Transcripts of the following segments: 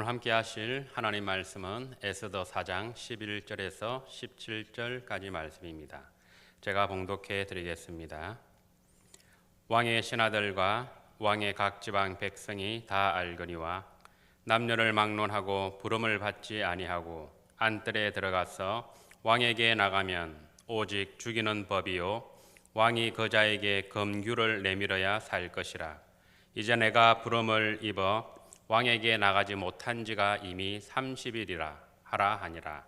오늘 함께 하실 하나님 말씀은 에스더 4장 11절에서 17절까지 말씀입니다. 제가 봉독해 드리겠습니다. 왕의 신하들과 왕의 각 지방 백성이 다 알거니와 남녀를 막론하고 부름을 받지 아니하고 안뜰에 들어가서 왕에게 나가면 오직 죽이는 법이요 왕이 그 자에게 검규를 내밀어야 살 것이라. 이제 내가 부름을 입어 왕에게 나가지 못한 지가 이미 30일이라 하라 하니라.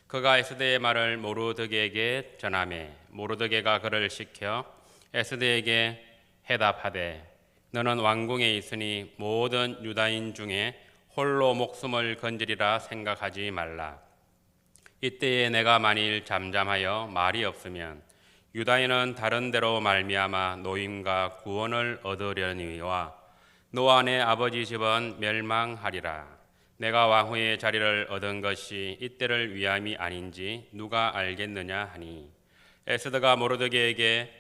그가 에스더의 말을 모르드게에게 전하매 모르드게가 그를 시켜 에스더에게 해답하되 너는 왕궁에 있으니 모든 유다인 중에 홀로 목숨을 건지리라 생각하지 말라. 이때에 내가 만일 잠잠하여 말이 없으면 유다인은 다른 데로 말미암아 노임과 구원을 얻으려니와 노아 내 아버지 집은 멸망하리라. 내가 왕후의 자리를 얻은 것이 이때를 위함이 아닌지 누가 알겠느냐 하니 에스더가 모르드게에게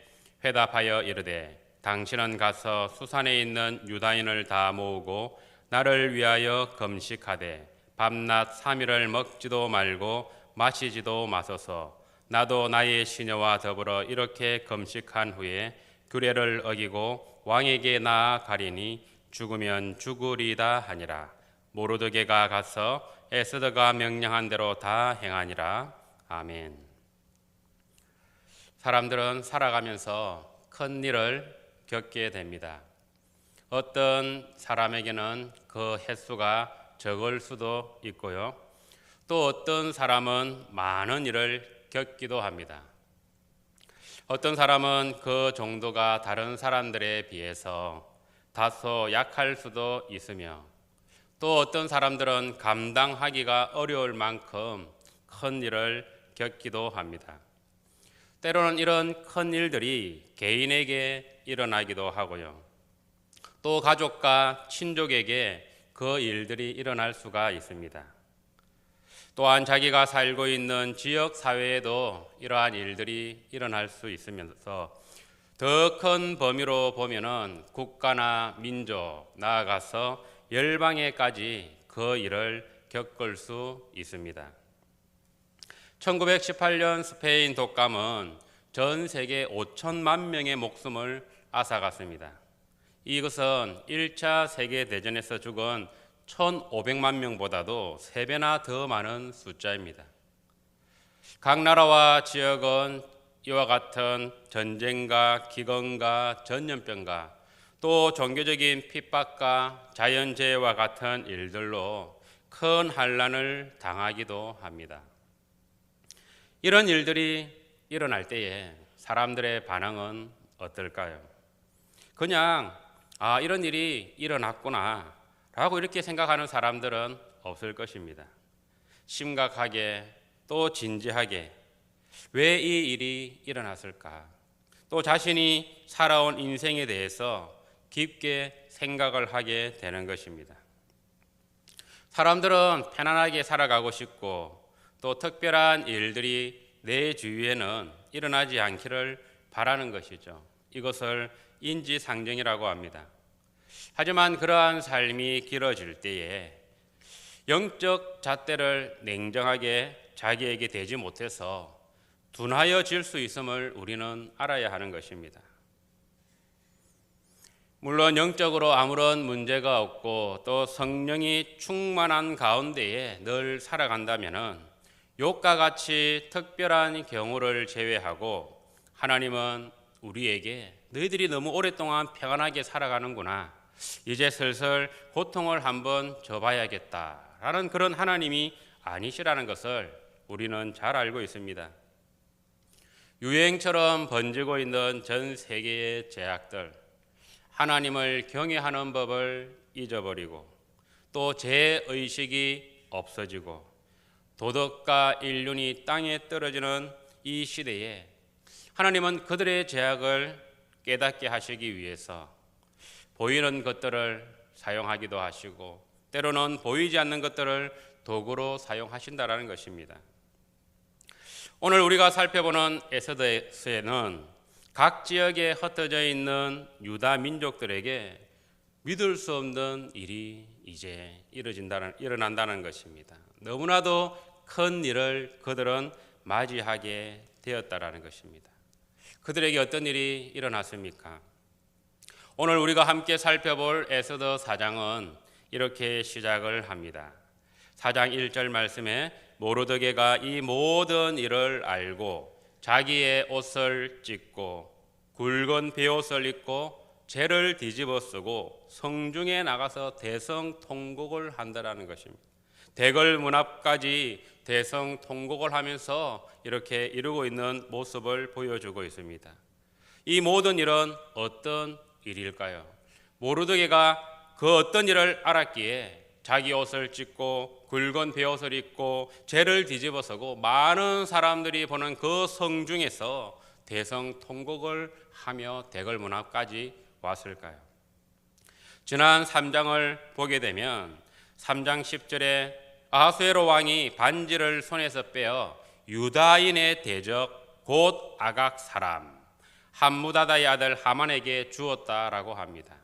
회답하여 이르되 당신은 가서 수산에 있는 유다인을 다 모으고 나를 위하여 금식하되 밤낮 3일을 먹지도 말고 마시지도 마소서. 나도 나의 시녀와 더불어 이렇게 금식한 후에 규례를 어기고 왕에게 나아가리니 죽으면 죽으리다 하니라. 모르드게가 가서 에스더가 명령한 대로 다 행하니라. 아멘. 사람들은 살아가면서 큰 일을 겪게 됩니다. 어떤 사람에게는 그 횟수가 적을 수도 있고요. 또 어떤 사람은 많은 일을 겪기도 합니다. 어떤 사람은 그 정도가 다른 사람들에 비해서 다소 약할 수도 있으며 또 어떤 사람들은 감당하기가 어려울 만큼 큰 일을 겪기도 합니다. 때로는 이런 큰 일들이 개인에게 일어나기도 하고요. 또 가족과 친족에게 그 일들이 일어날 수가 있습니다. 또한 자기가 살고 있는 지역 사회에도 이러한 일들이 일어날 수 있으면서 더 큰 범위로 보면은 국가나 민족, 나아가서 열방에까지 그 일을 겪을 수 있습니다. 1918년 스페인 독감은 전 세계 5천만 명의 목숨을 앗아갔습니다. 이것은 1차 세계대전에서 죽은 1,500만 명보다도 3배나 더 많은 숫자입니다. 각 나라와 지역은 이와 같은 전쟁과 기근과 전염병과 또 종교적인 핍박과 자연재해와 같은 일들로 큰 환난을 당하기도 합니다. 이런 일들이 일어날 때에 사람들의 반응은 어떨까요? 그냥 이런 일이 일어났구나 라고 이렇게 생각하는 사람들은 없을 것입니다. 심각하게 또 진지하게 왜 이 일이 일어났을까? 또 자신이 살아온 인생에 대해서 깊게 생각을 하게 되는 것입니다. 사람들은 편안하게 살아가고 싶고 또 특별한 일들이 내 주위에는 일어나지 않기를 바라는 것이죠. 이것을 인지상정이라고 합니다. 하지만 그러한 삶이 길어질 때에 영적 잣대를 냉정하게 자기에게 대지 못해서 둔하여질 수 있음을 우리는 알아야 하는 것입니다. 물론 영적으로 아무런 문제가 없고 또 성령이 충만한 가운데에 늘 살아간다면 욥과 같이 특별한 경우를 제외하고 하나님은 우리에게 너희들이 너무 오랫동안 평안하게 살아가는구나, 이제 슬슬 고통을 한번 줘봐야겠다라는 그런 하나님이 아니시라는 것을 우리는 잘 알고 있습니다. 유행처럼 번지고 있는 전 세계의 죄악들, 하나님을 경외하는 법을 잊어버리고 또 죄의식이 없어지고 도덕과 인륜이 땅에 떨어지는 이 시대에 하나님은 그들의 죄악을 깨닫게 하시기 위해서 보이는 것들을 사용하기도 하시고 때로는 보이지 않는 것들을 도구로 사용하신다라는 것입니다. 오늘 우리가 살펴보는 에스더서에는 각 지역에 흩어져 있는 유다 민족들에게 믿을 수 없는 일이 이제 일어난다는 것입니다. 너무나도 큰 일을 그들은 맞이하게 되었다라는 것입니다. 그들에게 어떤 일이 일어났습니까? 오늘 우리가 함께 살펴볼 에스더 4장은 이렇게 시작을 합니다. 4장 1절 말씀에 모르드게가 이 모든 일을 알고 자기의 옷을 찢고 굵은 베옷을 입고 죄를 뒤집어 쓰고 성중에 나가서 대성통곡을 한다라는 것입니다. 대궐 문 앞까지 대성통곡을 하면서 이렇게 이루고 있는 모습을 보여주고 있습니다. 이 모든 일은 어떤 일일까요? 모르드게가 그 어떤 일을 알았기에 자기 옷을 찢고 굵은 베옷을 입고 죄를 뒤집어 서고 많은 사람들이 보는 그 성중에서 대성통곡을 하며 대궐 문 앞까지 왔을까요? 지난 3장을 보게 되면 3장 10절에 아하수에로 왕이 반지를 손에서 빼어 유다인의 대적 곧 아각 사람 함무다다의 아들 하만에게 주었다라고 합니다.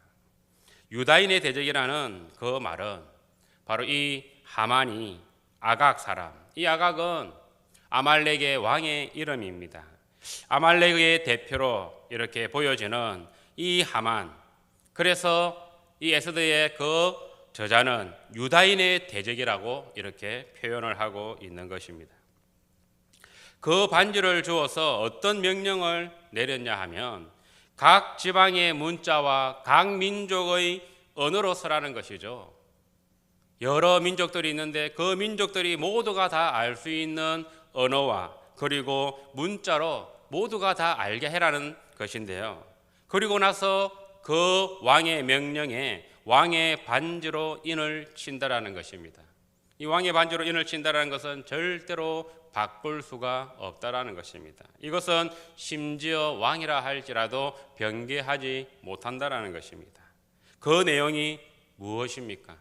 유다인의 대적이라는 그 말은 바로 이 하만이 아각 사람, 이 아각은 아말렉의 왕의 이름입니다. 아말렉의 대표로 이렇게 보여지는 이 하만, 그래서 이 에스더의 그 저자는 유다인의 대적이라고 이렇게 표현을 하고 있는 것입니다. 그 반지를 주어서 어떤 명령을 내렸냐 하면 각 지방의 문자와 각 민족의 언어로 서라는 것이죠. 여러 민족들이 있는데 그 민족들이 모두가 다 알 수 있는 언어와 그리고 문자로 모두가 다 알게 해라는 것인데요. 그리고 나서 그 왕의 명령에 왕의 반지로 인을 친다라는 것입니다. 이 왕의 반지로 인을 친다라는 것은 절대로 바꿀 수가 없다라는 것입니다. 이것은 심지어 왕이라 할지라도 변개하지 못한다라는 것입니다. 그 내용이 무엇입니까?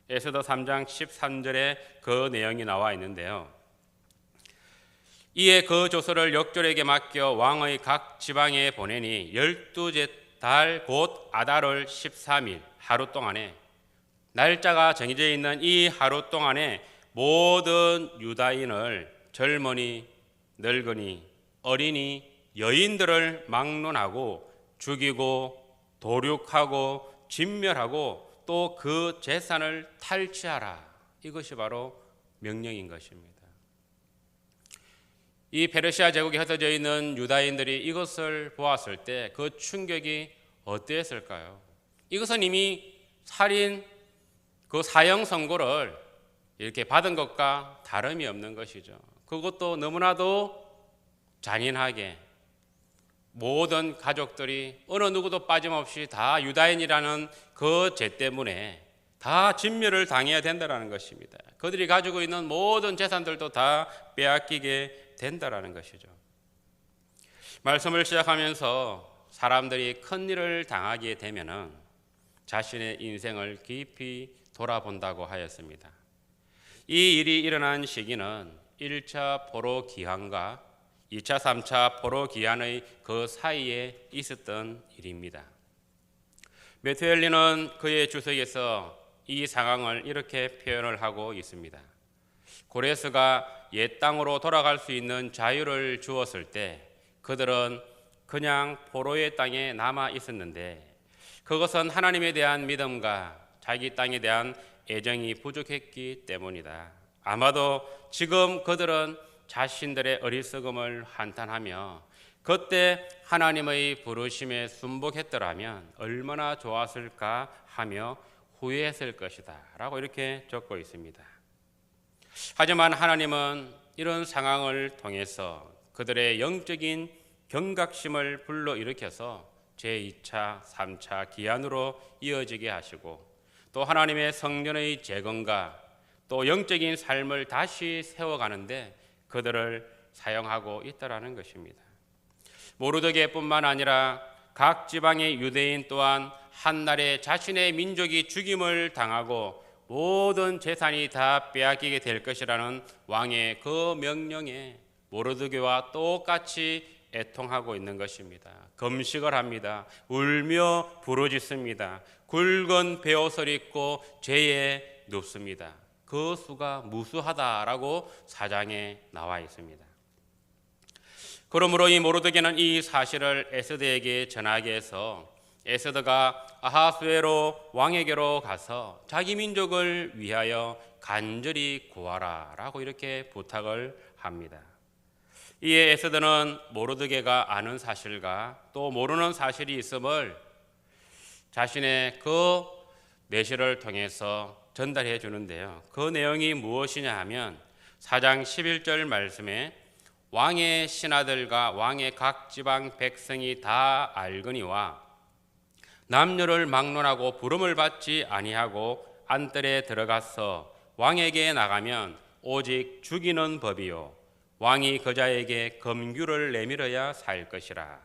에스더 3장 13절에 그 내용이 나와 있는데요. 이에 그 조서를 역졸에게 맡겨 왕의 각 지방에 보내니 12달 곧 아달월 13일 하루 동안에, 날짜가 정해져 있는 이 하루 동안에 모든 유다인을 젊은이, 늙은이, 어린이, 여인들을 막론하고 죽이고 도륙하고 진멸하고 또 그 재산을 탈취하라. 이것이 바로 명령인 것입니다. 이 페르시아 제국에 흩어져 있는 유다인들이 이것을 보았을 때 그 충격이 어땠을까요? 이것은 이미 살인 그 사형 선고를 이렇게 받은 것과 다름이 없는 것이죠. 그것도 너무나도 잔인하게 모든 가족들이 어느 누구도 빠짐없이 다 유다인이라는 그 죄 때문에 다 진멸을 당해야 된다는 것입니다. 그들이 가지고 있는 모든 재산들도 다 빼앗기게 된다는 것이죠. 말씀을 시작하면서 사람들이 큰 일을 당하게 되면은 자신의 인생을 깊이 돌아본다고 하였습니다. 이 일이 일어난 시기는 1차 포로 기한과 2차, 3차 포로 기한의 그 사이에 있었던 일입니다. 메투엘리는 그의 주석에서 이 상황을 이렇게 표현을 하고 있습니다. 고레스가 옛 땅으로 돌아갈 수 있는 자유를 주었을 때 그들은 그냥 포로의 땅에 남아 있었는데 그것은 하나님에 대한 믿음과 자기 땅에 대한 애정이 부족했기 때문이다. 아마도 지금 그들은 자신들의 어리석음을 한탄하며 그때 하나님의 부르심에 순복했더라면 얼마나 좋았을까 하며 후회했을 것이다 라고 이렇게 적고 있습니다. 하지만 하나님은 이런 상황을 통해서 그들의 영적인 경각심을 불러일으켜서 제2차, 3차 기한으로 이어지게 하시고 또 하나님의 성전의 재건과 또 영적인 삶을 다시 세워가는데 그들을 사용하고 있다라는 것입니다. 모르드게뿐만 아니라 각 지방의 유대인 또한 한날에 자신의 민족이 죽임을 당하고 모든 재산이 다 빼앗기게 될 것이라는 왕의 그 명령에 모르드게와 똑같이 애통하고 있는 것입니다. 금식을 합니다. 울며 부르짖습니다. 굵은 베옷을 입고 죄에 눕습니다. 그 수가 무수하다라고 4장에 나와 있습니다. 그러므로 이 모르드게는 이 사실을 에스더에게 전하기 위해서 에스더가 아하수에로 왕에게로 가서 자기 민족을 위하여 간절히 구하라 라고 이렇게 부탁을 합니다. 이에 에스더는 모르드게가 아는 사실과 또 모르는 사실이 있음을 자신의 그 내시를 통해서 전달해 주는데요. 그 내용이 무엇이냐 하면 4장 11절 말씀에 왕의 신하들과 왕의 각 지방 백성이 다 알거니와 남녀를 막론하고 부름을 받지 아니하고 안뜰에 들어가서 왕에게 나가면 오직 죽이는 법이요 왕이 그자에게 검규를 내밀어야 살 것이라.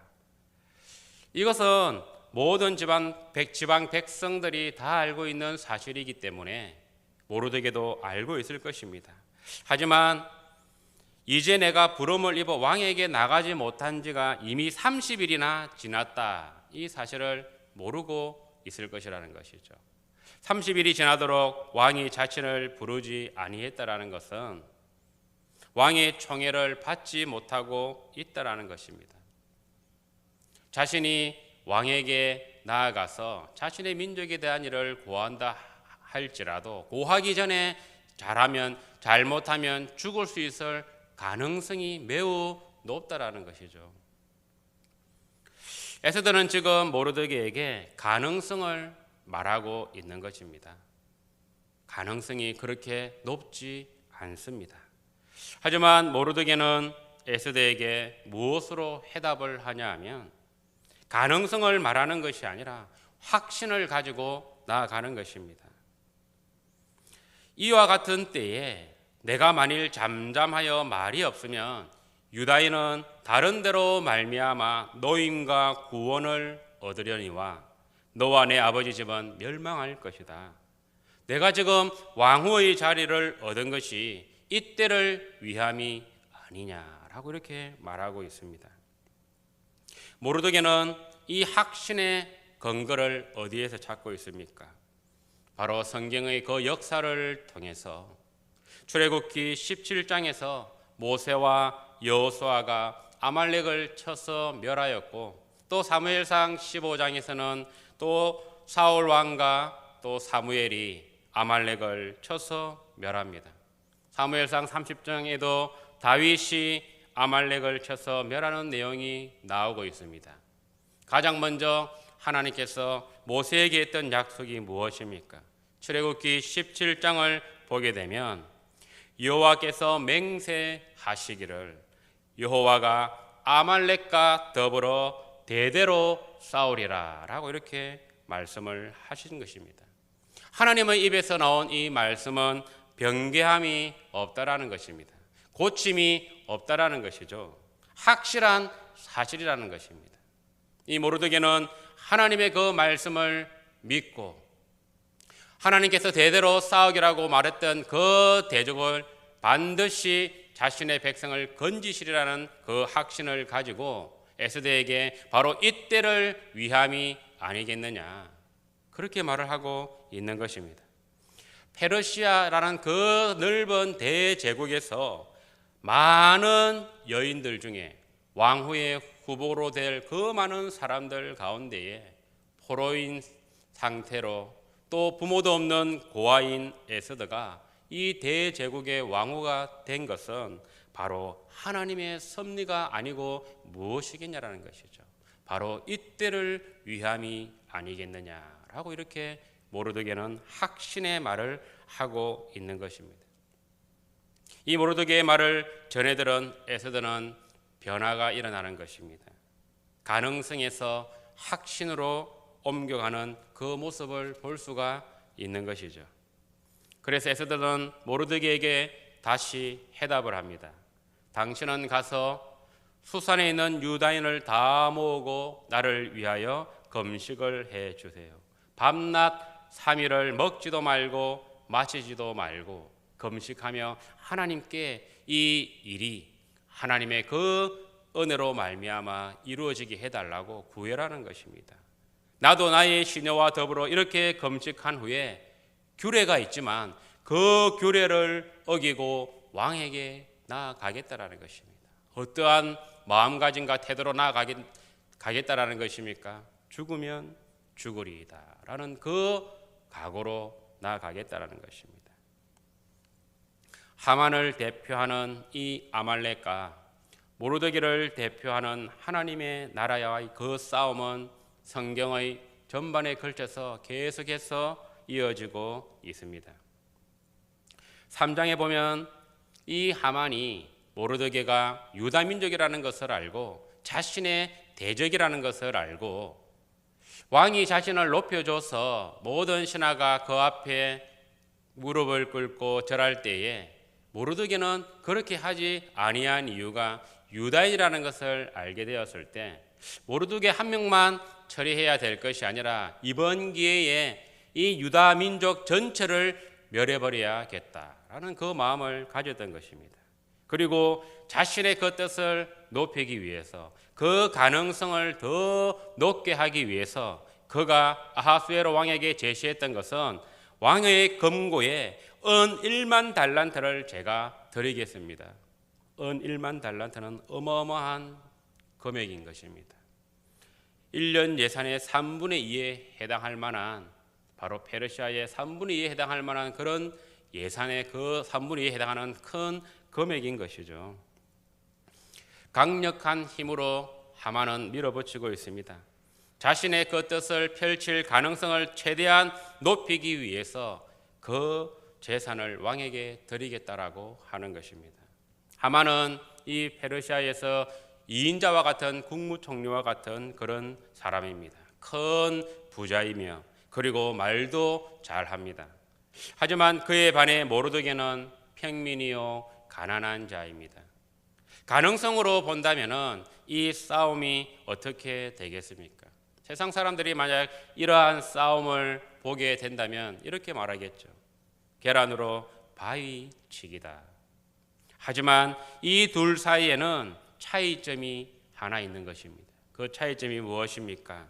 이것은 모든 지방 백성들이 다 알고 있는 사실이기 때문에 모르드게도 알고 있을 것입니다. 하지만 이제 내가 부름을 입어 왕에게 나가지 못한 지가 이미 30일이나 지났다. 이 사실을 모르고 있을 것이라는 것이죠. 30일이 지나도록 왕이 자신을 부르지 아니했다라는 것은 왕의 총애를 받지 못하고 있다라는 것입니다. 자신이 왕에게 나아가서 자신의 민족에 대한 일을 고한다 할지라도 고하기 전에 잘못하면 죽을 수 있을 가능성이 매우 높다라는 것이죠. 에스더는 지금 모르드게에게 가능성을 말하고 있는 것입니다. 가능성이 그렇게 높지 않습니다. 하지만 모르드게는 에스더에게 무엇으로 해답을 하냐 하면 가능성을 말하는 것이 아니라 확신을 가지고 나아가는 것입니다. 이와 같은 때에 내가 만일 잠잠하여 말이 없으면 유다인은 다른 데로 말미암아 노임과 구원을 얻으려니와 너와 내 아버지 집은 멸망할 것이다. 내가 지금 왕후의 자리를 얻은 것이 이때를 위함이 아니냐라고 이렇게 말하고 있습니다. 모르드게는 이 확신의 근거를 어디에서 찾고 있습니까? 바로 성경의 그 역사를 통해서 출애굽기 17장에서 모세와 여호수아가 아말렉을 쳐서 멸하였고 또 사무엘상 15장에서는 또 사울 왕과 또 사무엘이 아말렉을 쳐서 멸합니다. 사무엘상 30장에도 다윗이 아말렉을 쳐서 멸하는 내용이 나오고 있습니다. 가장 먼저 하나님께서 모세에게 했던 약속이 무엇입니까? 출애굽기 17장을 보게 되면 여호와께서 맹세하시기를 여호와가 아말렉과 더불어 대대로 싸우리라 라고 이렇게 말씀을 하신 것입니다. 하나님의 입에서 나온 이 말씀은 변개함이 없다라는 것입니다. 고침이 없다라는 것이죠. 확실한 사실이라는 것입니다. 이 모르드게는 하나님의 그 말씀을 믿고 하나님께서 대대로 싸우기라고 말했던 그 대적을 반드시 자신의 백성을 건지시리라는 그 확신을 가지고 에스더에게 바로 이때를 위함이 아니겠느냐 그렇게 말을 하고 있는 것입니다. 페르시아라는 그 넓은 대제국에서 많은 여인들 중에 왕후의 후보로 될 그 많은 사람들 가운데에 포로인 상태로 또 부모도 없는 고아인 에스더가 이 대제국의 왕후가 된 것은 바로 하나님의 섭리가 아니고 무엇이겠냐라는 것이죠. 바로 이때를 위함이 아니겠느냐라고 이렇게 모르드게는 확신의 말을 하고 있는 것입니다. 이 모르드게의 말을 전해들은 에스더는 변화가 일어나는 것입니다. 가능성에서 확신으로 옮겨가는 그 모습을 볼 수가 있는 것이죠. 그래서 에스더는 모르드게에게 다시 해답을 합니다. 당신은 가서 수산에 있는 유다인을 다 모으고 나를 위하여 금식을 해 주세요. 밤낮 3일을 먹지도 말고 마시지도 말고 금식하며 하나님께 이 일이 하나님의 그 은혜로 말미암아 이루어지게 해달라고 구해라는 것입니다. 나도 나의 시녀와 더불어 이렇게 금식한 후에 규례가 있지만 그 규례를 어기고 왕에게 나아가겠다라는 것입니다. 어떠한 마음가짐과 태도로 나아가겠다라는 것입니까? 죽으면 죽으리이다 라는 그 각오로 나아가겠다라는 것입니다. 하만을 대표하는 이 아말렉과 모르드게를 대표하는 하나님의 나라와의 그 싸움은 성경의 전반에 걸쳐서 계속해서 이어지고 있습니다. 3장에 보면 이 하만이 모르드게가 유다 민족이라는 것을 알고 자신의 대적이라는 것을 알고 왕이 자신을 높여줘서 모든 신하가 그 앞에 무릎을 꿇고 절할 때에 모르드게는 그렇게 하지 아니한 이유가 유다인이라는 것을 알게 되었을 때 모르드게 한 명만 처리해야 될 것이 아니라 이번 기회에 이 유다 민족 전체를 멸해버려야겠다라는 그 마음을 가졌던 것입니다. 그리고 자신의 그 뜻을 높이기 위해서 그 가능성을 더 높게 하기 위해서 그가 아하수에로 왕에게 제시했던 것은 왕의 금고에 은 1만 달란트를 제가 드리겠습니다. 은 1만 달란트는 어마어마한 금액인 것입니다. 1년 예산의 3분의 2에 해당할 만한 바로 페르시아의 3분의 2에 해당할 만한 그런 예산의 그 3분의 2에 해당하는 큰 금액인 것이죠. 강력한 힘으로 하만은 밀어붙이고 있습니다. 자신의 그 뜻을 펼칠 가능성을 최대한 높이기 위해서 그 재산을 왕에게 드리겠다라고 하는 것입니다. 하만은 이 페르시아에서 2인자와 같은 국무총리와 같은 그런 사람입니다. 큰 부자이며 그리고 말도 잘합니다. 하지만 그에 반해 모르드게는 평민이요 가난한 자입니다. 가능성으로 본다면은 이 싸움이 어떻게 되겠습니까? 세상 사람들이 만약 이러한 싸움을 보게 된다면 이렇게 말하겠죠. 계란으로 바위 치기다. 하지만 이 둘 사이에는 차이점이 하나 있는 것입니다. 그 차이점이 무엇입니까?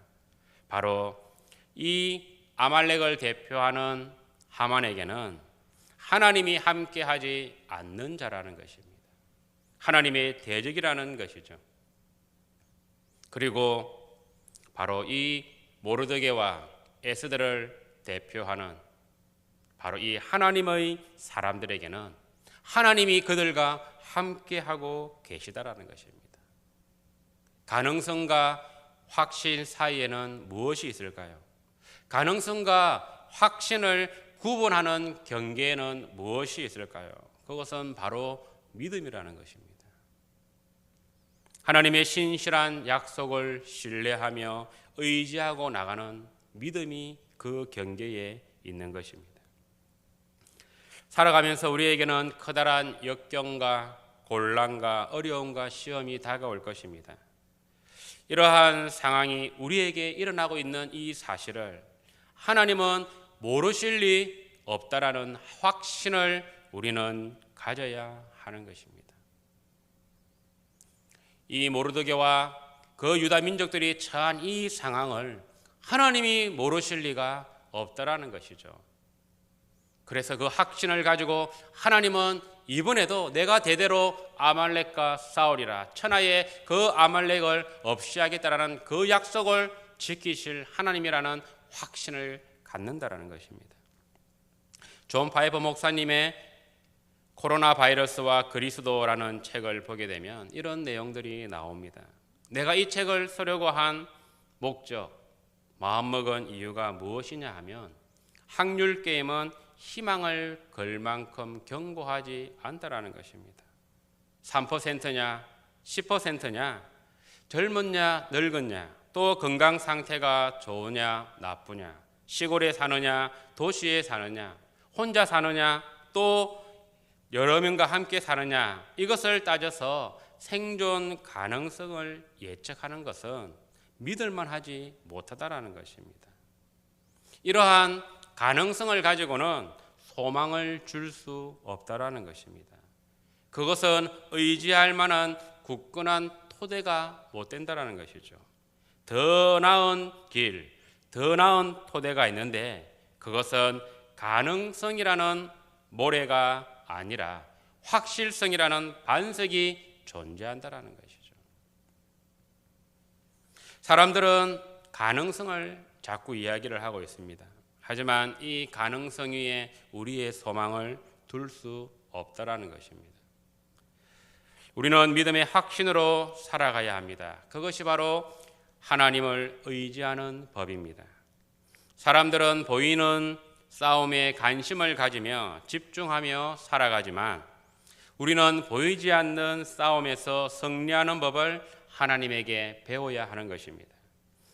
바로 이 아말렉을 대표하는 하만에게는 하나님이 함께하지 않는 자라는 것입니다. 하나님의 대적이라는 것이죠. 그리고 바로 이 모르드게와 에스더를 대표하는 바로 이 하나님의 사람들에게는 하나님이 그들과 함께하고 계시다라는 것입니다. 가능성과 확신 사이에는 무엇이 있을까요? 가능성과 확신을 구분하는 경계에는 무엇이 있을까요? 그것은 바로 믿음이라는 것입니다. 하나님의 신실한 약속을 신뢰하며 의지하고 나가는 믿음이 그 경계에 있는 것입니다. 살아가면서 우리에게는 커다란 역경과 곤란과 어려움과 시험이 다가올 것입니다. 이러한 상황이 우리에게 일어나고 있는 이 사실을 하나님은 모르실 리 없다라는 확신을 우리는 가져야 하는 것입니다. 이 모르드게와 그 유다 민족들이 처한 이 상황을 하나님이 모르실 리가 없다라는 것이죠. 그래서 그 확신을 가지고 하나님은 이번에도 내가 대대로 아말렉과 싸우리라, 천하의 그 아말렉을 없이 하겠다라는 그 약속을 지키실 하나님이라는 확신을 갖는다라는 것입니다. 존 파이버 목사님의 코로나 바이러스와 그리스도라는 책을 보게 되면 이런 내용들이 나옵니다. 내가 이 책을 쓰려고 한 목적, 마음먹은 이유가 무엇이냐 하면 확률 게임은 희망을 걸 만큼 견고하지 않다라는 것입니다. 3%냐 10%냐 젊었냐 늙었냐 또 건강 상태가 좋으냐 나쁘냐 시골에 사느냐 도시에 사느냐 혼자 사느냐 또 여러 명과 함께 사느냐 이것을 따져서 생존 가능성을 예측하는 것은 믿을만 하지 못하다라는 것입니다. 이러한 가능성을 가지고는 소망을 줄 수 없다라는 것입니다. 그것은 의지할 만한 굳건한 토대가 못 된다라는 것이죠. 더 나은 길, 더 나은 토대가 있는데 그것은 가능성이라는 모래가 아니라 확실성이라는 반석이 존재한다라는 것이죠. 사람들은 가능성을 자꾸 이야기를 하고 있습니다. 하지만 이 가능성 위에 우리의 소망을 둘 수 없다라는 것입니다. 우리는 믿음의 확신으로 살아가야 합니다. 그것이 바로 하나님을 의지하는 법입니다. 사람들은 보이는 싸움에 관심을 가지며 집중하며 살아가지만 우리는 보이지 않는 싸움에서 승리하는 법을 하나님에게 배워야 하는 것입니다.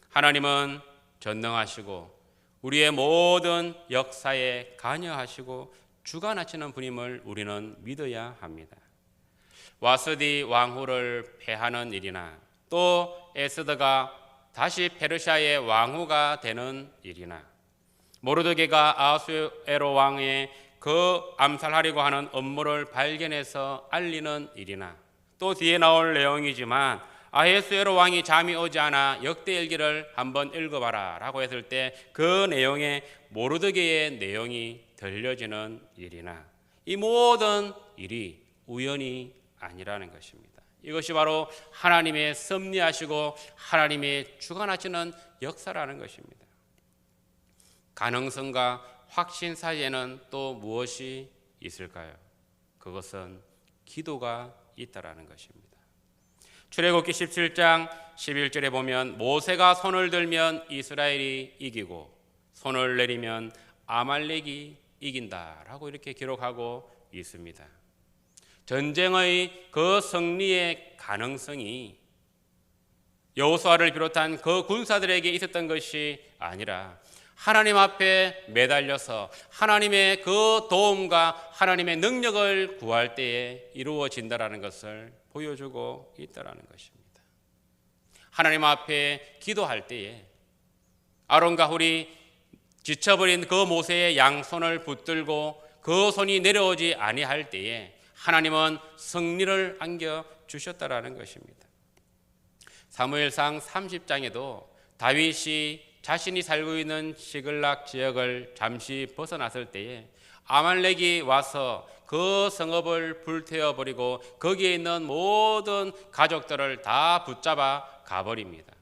하나님은 전능하시고 우리의 모든 역사에 관여하시고 주관하시는 분임을 우리는 믿어야 합니다. 와스디 왕후를 패하는 일이나 또 에스더가 다시 페르시아의 왕후가 되는 일이나 모르드게가 아하수에로 왕의 그 암살하려고 하는 업무를 발견해서 알리는 일이나 또 뒤에 나올 내용이지만 아하수에로 왕이 잠이 오지 않아 역대일기를 한번 읽어봐라 라고 했을 때 그 내용에 모르드게의 내용이 들려지는 일이나 이 모든 일이 우연이 아니라는 것입니다. 이것이 바로 하나님의 섭리하시고 하나님의 주관하시는 역사라는 것입니다. 가능성과 확신 사이에는 또 무엇이 있을까요? 그것은 기도가 있다라는 것입니다. 출애굽기 17장 11절에 보면 모세가 손을 들면 이스라엘이 이기고 손을 내리면 아말렉이 이긴다라고 이렇게 기록하고 있습니다. 전쟁의 그 승리의 가능성이 여호수아를 비롯한 그 군사들에게 있었던 것이 아니라 하나님 앞에 매달려서 하나님의 그 도움과 하나님의 능력을 구할 때에 이루어진다라는 것을 보여주고 있다라는 것입니다. 하나님 앞에 기도할 때에 아론과 훌이 지쳐버린 그 모세의 양손을 붙들고 그 손이 내려오지 아니할 때에 하나님은 승리를 안겨주셨다라는 것입니다. 사무엘상 30장에도 다윗이 자신이 살고 있는 시글락 지역을 잠시 벗어났을 때에 아말렉이 와서 그 성읍을 불태워버리고 거기에 있는 모든 가족들을 다 붙잡아 가버립니다.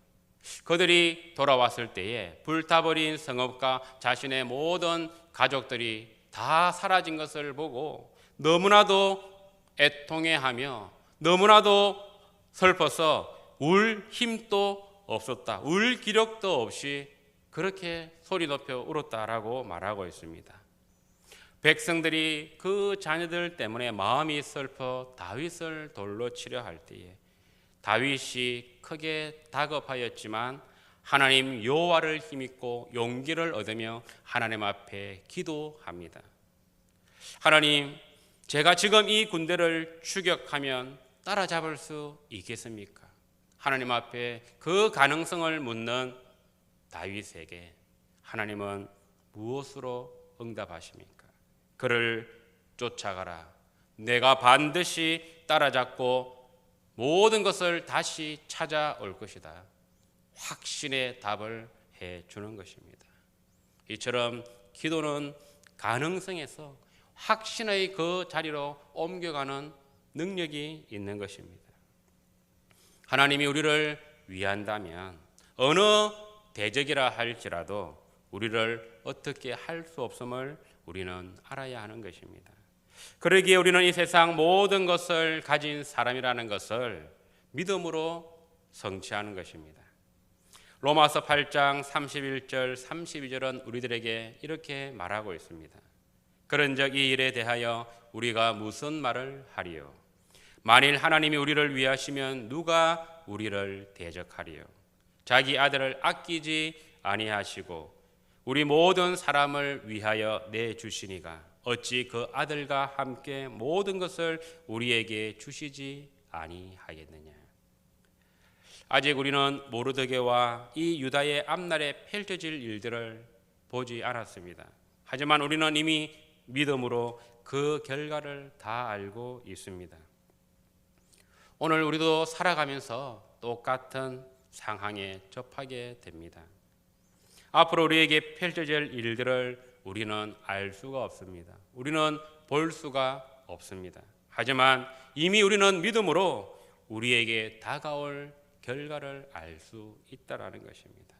그들이 돌아왔을 때에 불타버린 성읍과 자신의 모든 가족들이 다 사라진 것을 보고 너무나도 애통해하며 너무나도 슬퍼서 울 힘도 없었다. 울 기력도 없이 그렇게 소리 높여 울었다라고 말하고 있습니다. 백성들이 그 자녀들 때문에 마음이 슬퍼 다윗을 돌로 치려 할 때에 다윗이 크게 다급하였지만 하나님 여호와를 힘입고 용기를 얻으며 하나님 앞에 기도합니다. 하나님, 제가 지금 이 군대를 추격하면 따라잡을 수 있겠습니까? 하나님 앞에 그 가능성을 묻는 다윗에게 하나님은 무엇으로 응답하십니까? 그를 쫓아가라. 내가 반드시 따라잡고 모든 것을 다시 찾아올 것이다. 확신의 답을 해주는 것입니다. 이처럼 기도는 가능성에서 확신의 그 자리로 옮겨가는 능력이 있는 것입니다. 하나님이 우리를 위한다면 어느 대적이라 할지라도 우리를 어떻게 할 수 없음을 우리는 알아야 하는 것입니다. 그러기에 우리는 이 세상 모든 것을 가진 사람이라는 것을 믿음으로 성취하는 것입니다. 로마서 8장 31절 32절은 우리들에게 이렇게 말하고 있습니다. 그런즉 이 일에 대하여 우리가 무슨 말을 하리요? 만일 하나님이 우리를 위하시면 누가 우리를 대적하리요? 자기 아들을 아끼지 아니하시고 우리 모든 사람을 위하여 내주시니가 어찌 그 아들과 함께 모든 것을 우리에게 주시지 아니하겠느냐? 아직 우리는 모르드게와 이 유다의 앞날에 펼쳐질 일들을 보지 않았습니다. 하지만 우리는 이미 믿음으로 그 결과를 다 알고 있습니다. 오늘 우리도 살아가면서 똑같은 상황에 접하게 됩니다. 앞으로 우리에게 펼쳐질 일들을 우리는 알 수가 없습니다. 우리는 볼 수가 없습니다. 하지만 이미 우리는 믿음으로 우리에게 다가올 결과를 알 수 있다라는 것입니다.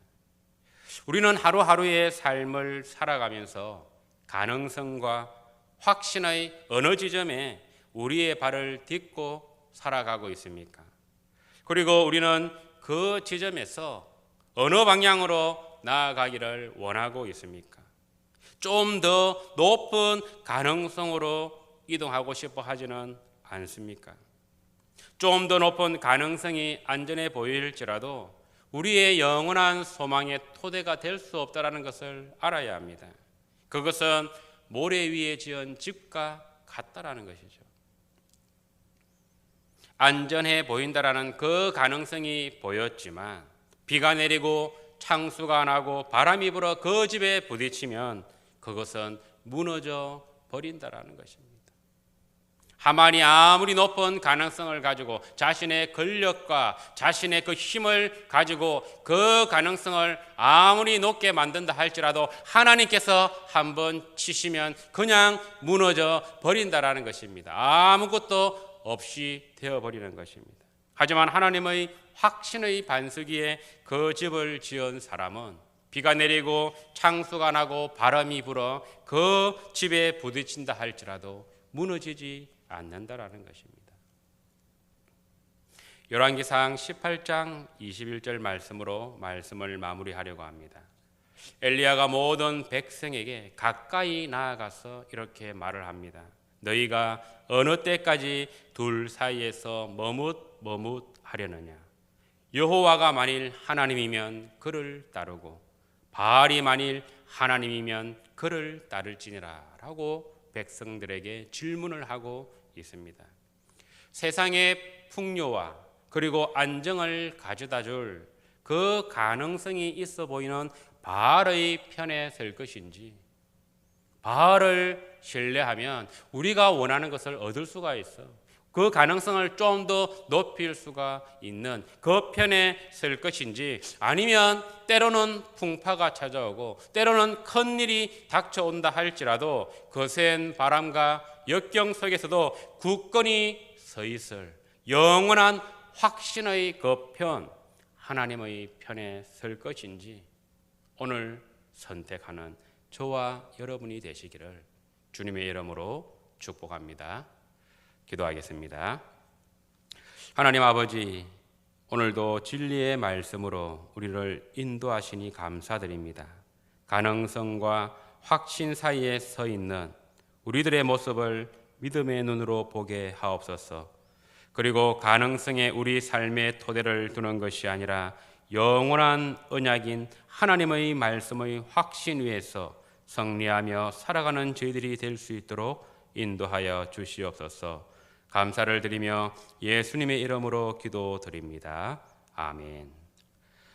우리는 하루하루의 삶을 살아가면서 가능성과 확신의 어느 지점에 우리의 발을 딛고 살아가고 있습니까? 그리고 우리는 그 지점에서 어느 방향으로 나아가기를 원하고 있습니까? 좀 더 높은 가능성으로 이동하고 싶어 하지는 않습니까? 좀 더 높은 가능성이 안전해 보일지라도 우리의 영원한 소망의 토대가 될 수 없다는 것을 알아야 합니다. 그것은 모래 위에 지은 집과 같다라는 것이죠. 안전해 보인다라는 그 가능성이 보였지만 비가 내리고 창수가 나고 바람이 불어 그 집에 부딪히면 그것은 무너져 버린다라는 것입니다. 하만이 아무리 높은 가능성을 가지고 자신의 권력과 자신의 그 힘을 가지고 그 가능성을 아무리 높게 만든다 할지라도 하나님께서 한번 치시면 그냥 무너져 버린다라는 것입니다. 아무것도 없이 되어버리는 것입니다. 하지만 하나님의 확신의 반석위에 그 집을 지은 사람은 비가 내리고 창수가 나고 바람이 불어 그 집에 부딪힌다 할지라도 무너지지 않는다라는 것입니다. 열왕기상 18장 21절 말씀으로 말씀을 마무리하려고 합니다. 엘리야가 모든 백성에게 가까이 나아가서 이렇게 말을 합니다. 너희가 어느 때까지 둘 사이에서 머뭇하려느냐? 여호와가 만일 하나님이면 그를 따르고 바알이 만일 하나님이면 그를 따를지니라 라고 백성들에게 질문을 하고 있습니다. 세상의 풍요와 그리고 안정을 가져다 줄 그 가능성이 있어 보이는 바알의 편에 설 것인지, 바알을 신뢰하면 우리가 원하는 것을 얻을 수가 있어. 그 가능성을 좀 더 높일 수가 있는 그 편에 설 것인지, 아니면 때로는 풍파가 찾아오고 때로는 큰일이 닥쳐온다 할지라도 거센 바람과 역경 속에서도 굳건히 서 있을 영원한 확신의 그 편, 하나님의 편에 설 것인지 오늘 선택하는 저와 여러분이 되시기를 주님의 이름으로 축복합니다. 기도하겠습니다. 하나님 아버지, 오늘도 진리의 말씀으로 우리를 인도하시니 감사드립니다. 가능성과 확신 사이에 서 있는 우리들의 모습을 믿음의 눈으로 보게 하옵소서. 그리고 가능성에 우리 삶의 토대를 두는 것이 아니라 영원한 언약인 하나님의 말씀의 확신 위에서 승리하며 살아가는 저희들이 될 수 있도록 인도하여 주시옵소서. 감사를 드리며 예수님의 이름으로 기도드립니다. 아멘.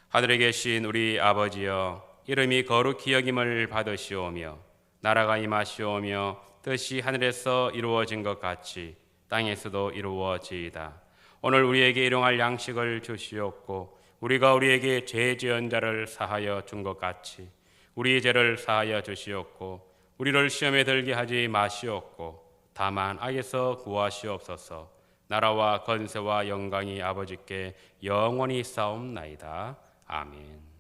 하늘에 계신 우리 아버지여, 이름이 거룩히 여김을 받으시오며 나라가 임하시오며 뜻이 하늘에서 이루어진 것 같이 땅에서도 이루어지이다. 오늘 우리에게 일용할 양식을 주시옵고 우리가 우리에게 죄 지은 자를 사하여 준 것 같이 우리의 죄를 사하여 주시옵고 우리를 시험에 들게 하지 마시옵고 다만 악에서 구하시옵소서. 나라와 권세와 영광이 아버지께 영원히 싸움나이다. 아멘.